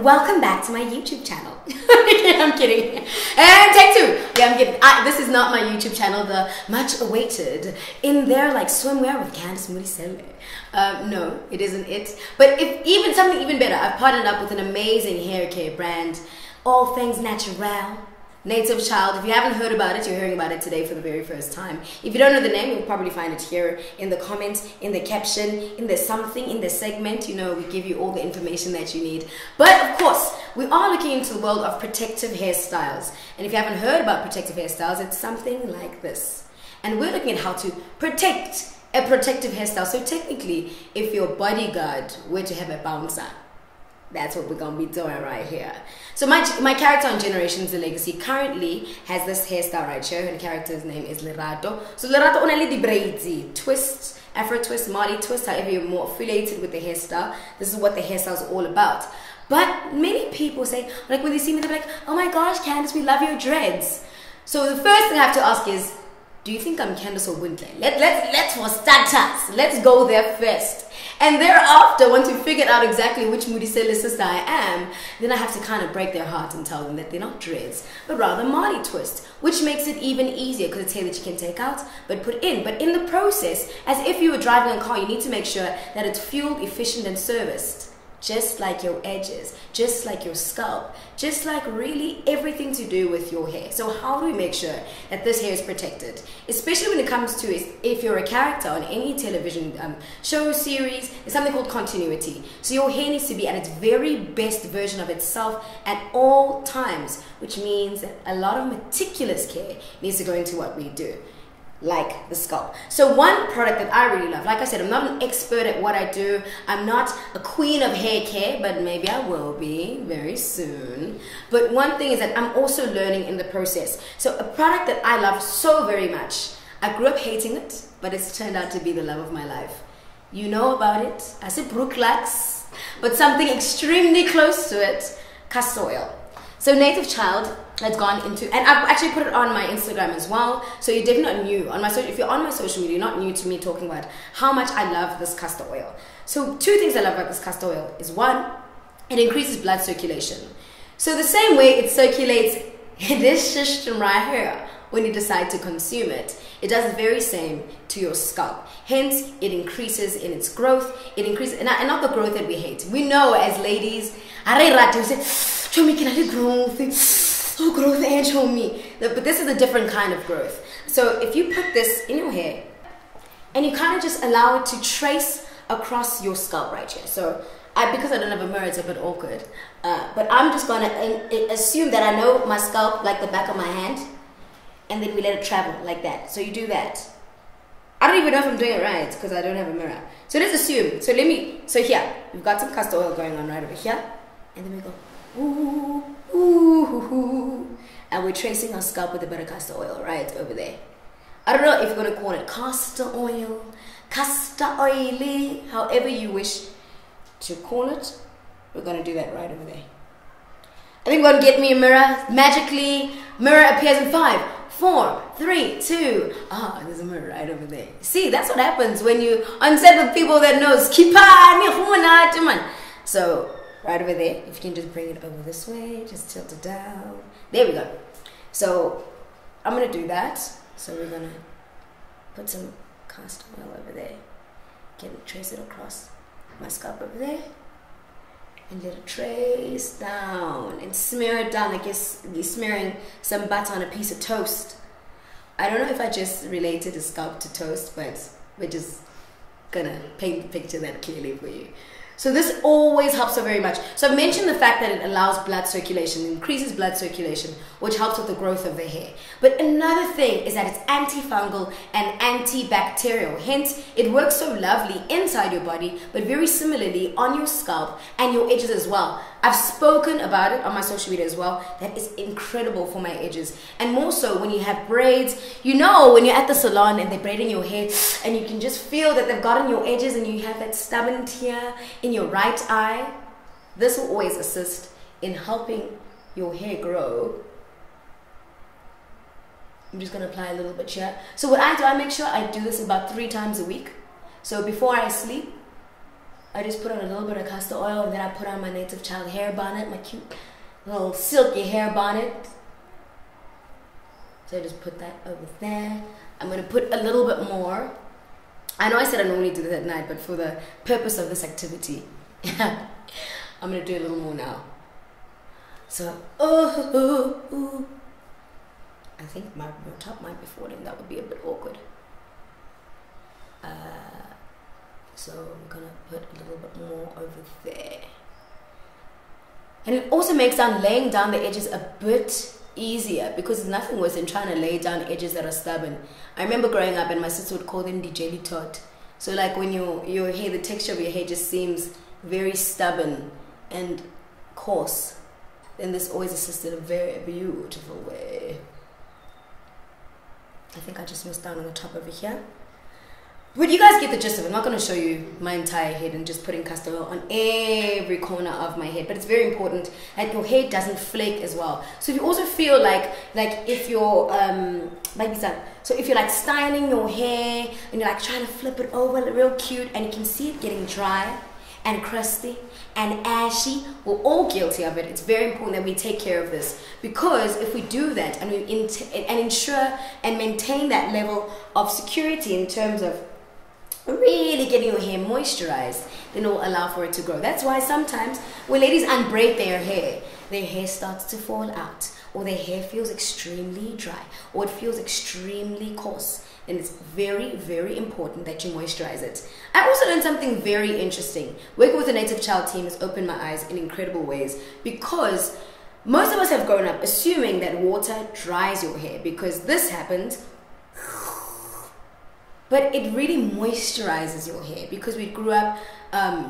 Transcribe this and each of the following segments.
welcome back to my YouTube channel. I'm kidding. And take two. Yeah, I'm kidding. This is not my YouTube channel, the much awaited in there like swimwear with Candice Moody. No, it isn't it. But if even something even better, I've partnered up with an amazing hair care brand, all things natural. Native Child. If you haven't heard about it, you're hearing about it today for the very first time. If you don't know the name, you'll probably find it here in the comments, in the caption, in the something, in the segment. You know, we give you all the information that you need. But of course, we are looking into the world of protective hairstyles. And if you haven't heard about protective hairstyles, it's something like this. And we're looking at how to protect a protective hairstyle. So technically, if your bodyguard were to have a bouncer, that's what we're going to be doing right here. So my character on Generations The Legacy currently has this hairstyle right here. Her character's name is Lerato. So Lerato only the braids, twist, Afro twist, Mali twist, however you're more affiliated with the hairstyle. This is what the hairstyle is all about. But many people say, like when they see me, they're like, oh my gosh, Candice, we love your dreads. So the first thing I have to ask is, do you think I'm Candice or Wintley? Let's for starters, let's go there first. And thereafter, once we figured out exactly which Moody Sailor sister I am, then I have to kind of break their heart and tell them that they're not dreads, but rather Mali twist, which makes it even easier because it's hair that you can take out, but put in. But in the process, as if you were driving a car, you need to make sure that it's fuel efficient and serviced. Just like your edges, just like your scalp, just like really everything to do with your hair. So how do we make sure that this hair is protected? Especially when it comes to if you're a character on any television show series, there's something called continuity. So your hair needs to be at its very best version of itself at all times, which means that a lot of meticulous care needs to go into what we do, like the scalp. So one product that I really love, like I said, I'm not an expert at what I do. I'm not a queen of hair care, but maybe I will be very soon. But one thing is that I'm also learning in the process. So a product that I love so very much, I grew up hating it, but it's turned out to be the love of my life. You know about it. I said Brooklux, but something extremely close to it, castor oil. So Native Child has gone into, and I've actually put it on my Instagram as well. So you're definitely not new on my social. If you're on my social media, you're not new to me talking about how much I love this castor oil. So two things I love about this castor oil is one, it increases blood circulation. So the same way it circulates this system right here when you decide to consume it, it does the very same to your scalp. Hence, it increases in its growth. It increases, and not the growth that we hate. We know as ladies, show me growth, oh growth and show me. But this is a different kind of growth. So if you put this in your hair and you kind of just allow it to trace across your scalp right here. So because I don't have a mirror, it's a bit awkward. But I'm just gonna assume that I know my scalp like the back of my hand, and then we let it travel like that. So you do that. I don't even know if I'm doing it right because I don't have a mirror. So let's assume. So here, we've got some castor oil going on right over here, and then we go ooh, ooh, ooh, ooh. And we're tracing our scalp with a bit of castor oil right over there. I don't know if you're going to call it castor oil, castor oily, however you wish to call it. We're going to do that right over there. I think we're going to get me a mirror. Magically, mirror appears in 5, 4, 3, 2. Ah, there's a mirror right over there. See, that's what happens when you on set with people that knows. So right over there, if you can just bring it over this way, just tilt it down. There we go. So I'm gonna do that. So we're gonna put some castor oil over there. Trace it across my scalp over there, and let it trace down and smear it down like you're smearing some butter on a piece of toast. I don't know if I just related the scalp to toast, but we're just gonna paint the picture that clearly for you. So this always helps so very much. So I've mentioned the fact that it allows blood circulation, increases blood circulation, which helps with the growth of the hair. But another thing is that it's antifungal and antibacterial. Hence, it works so lovely inside your body, but very similarly on your scalp and your edges as well. I've spoken about it on my social media as well. That is incredible for my edges. And more so when you have braids, you know, when you're at the salon and they're braiding your hair and you can just feel that they've gotten your edges and you have that stubborn tear in your right eye. This will always assist in helping your hair grow. I'm just going to apply a little bit here. So what I do, I make sure I do this about 3 times a week. So before I sleep, I just put on a little bit of castor oil, and then I put on my native child hair bonnet, my cute little silky hair bonnet. So I just put that over there. I'm going to put a little bit more. I know I said I normally do this at night, but for the purpose of this activity, I'm going to do a little more now. So, I think my top might be falling. That would be a bit awkward. So I'm going to put a little bit more over there. And it also makes laying down the edges a bit easier, because there's nothing worse than trying to lay down edges that are stubborn. I remember growing up and my sister would call them the jelly tot. So like when your hair, the texture of your hair just seems very stubborn and coarse, then this always assisted a very beautiful way. I think I just missed down on the top over here. But you guys get the gist of it. I'm not going to show you my entire head and just putting castor oil on every corner of my head. But it's very important that your hair doesn't flake as well. So if you also feel like if you're, so if you're like styling your hair and you're like trying to flip it over real cute and you can see it getting dry and crusty and ashy, we're all guilty of it. It's very important that we take care of this, because if we do that and we ensure and maintain that level of security in terms of really getting your hair moisturized, then it will allow for it to grow. That's why sometimes when ladies unbraid their hair starts to fall out, or their hair feels extremely dry, or it feels extremely coarse. And it's very, very important that you moisturize it. I also learned something very interesting. Working with the Native Child team has opened my eyes in incredible ways, because most of us have grown up assuming that water dries your hair, because this happens. But it really moisturizes your hair, because we grew up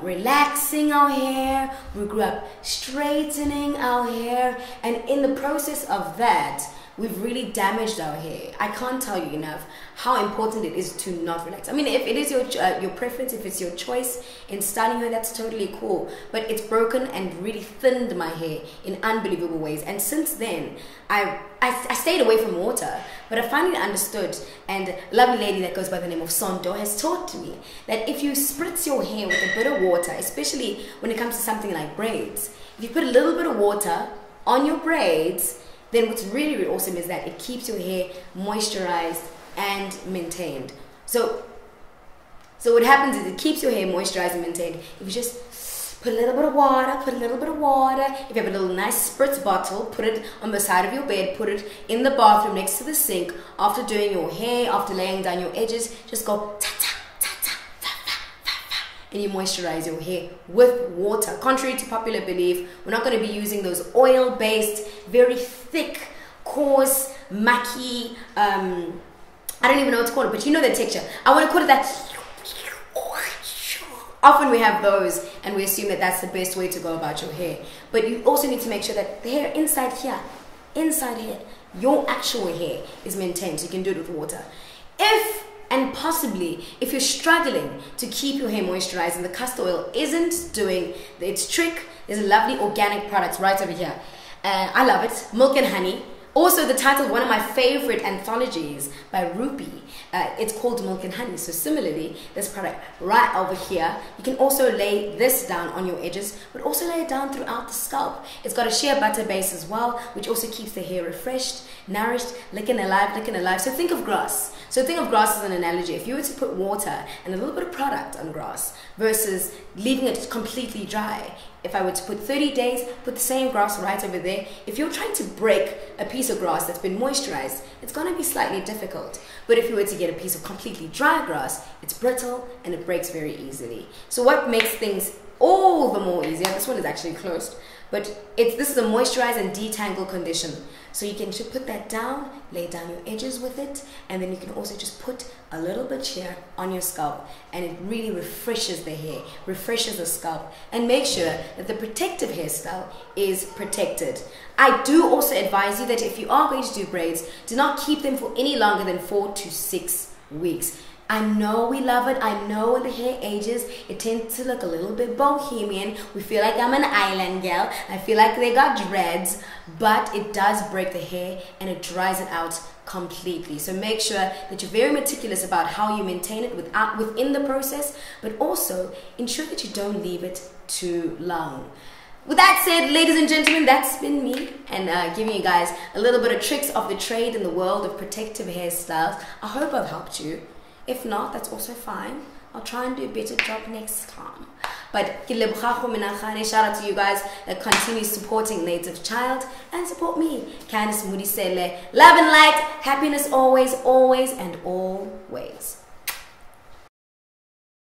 relaxing our hair, we grew up straightening our hair, and in the process of that, we've really damaged our hair. I can't tell you enough how important it is to not relax. I mean, if it is your preference, if it's your choice in styling hair, that's totally cool. But it's broken and really thinned my hair in unbelievable ways. And since then, I stayed away from water, but I finally understood, and a lovely lady that goes by the name of Sonto has taught to me that if you spritz your hair with a bit of water, especially when it comes to something like braids, if you put a little bit of water on your braids, then what's really, really awesome is that it keeps your hair moisturized and maintained. So what happens is it keeps your hair moisturized and maintained. If you just put a little bit of water, if you have a little nice spritz bottle, put it on the side of your bed, put it in the bathroom next to the sink. After doing your hair, after laying down your edges, just go ta-ta, ta-ta, ta-ta, ta-ta, and you moisturize your hair with water. Contrary to popular belief, we're not going to be using those oil-based, very thick, coarse, mucky, I don't even know what to call it, but you know the texture. I want to call it that. Often we have those and we assume that that's the best way to go about your hair. But you also need to make sure that the hair inside here, your actual hair is maintained, so you can do it with water. And possibly, if you're struggling to keep your hair moisturized and the castor oil isn't doing its trick, there's a lovely organic product right over here. I love it, Milk and Honey. Also, the title of one of my favorite anthologies by Rupi, it's called Milk and Honey. So similarly, this product right over here, you can also lay this down on your edges, but also lay it down throughout the scalp. It's got a shea butter base as well, which also keeps the hair refreshed, nourished, looking alive. So think of grass. So think of grass as an analogy. If you were to put water and a little bit of product on grass versus leaving it completely dry, if I were to put 30 days, put the same grass right over there, if you're trying to break a piece of grass that's been moisturized, it's going to be slightly difficult. But if you were to get a piece of completely dry grass, it's brittle and it breaks very easily. So what makes things all the more easier, this one is actually closed, but this is a moisturize and detangle condition. So you can just put that down, lay down your edges with it, and then you can also just put a little bit here on your scalp, and it really refreshes the hair, refreshes the scalp, and make sure that the protective hairstyle is protected. I do also advise you that if you are going to do braids, do not keep them for any longer than 4 to 6 weeks. I know we love it. I know when the hair ages, it tends to look a little bit bohemian. We feel like I'm an island girl. I feel like they got dreads, but it does break the hair and it dries it out completely. So make sure that you're very meticulous about how you maintain it within the process, but also ensure that you don't leave it too long. With that said, ladies and gentlemen, that's been me, and giving you guys a little bit of tricks of the trade in the world of protective hairstyles. I hope I've helped you. If not, that's also fine. I'll try and do a better job next time. But shout out to you guys that continue supporting Native Child and support me, Candice Mudisele. Love and light, happiness always, always, and always.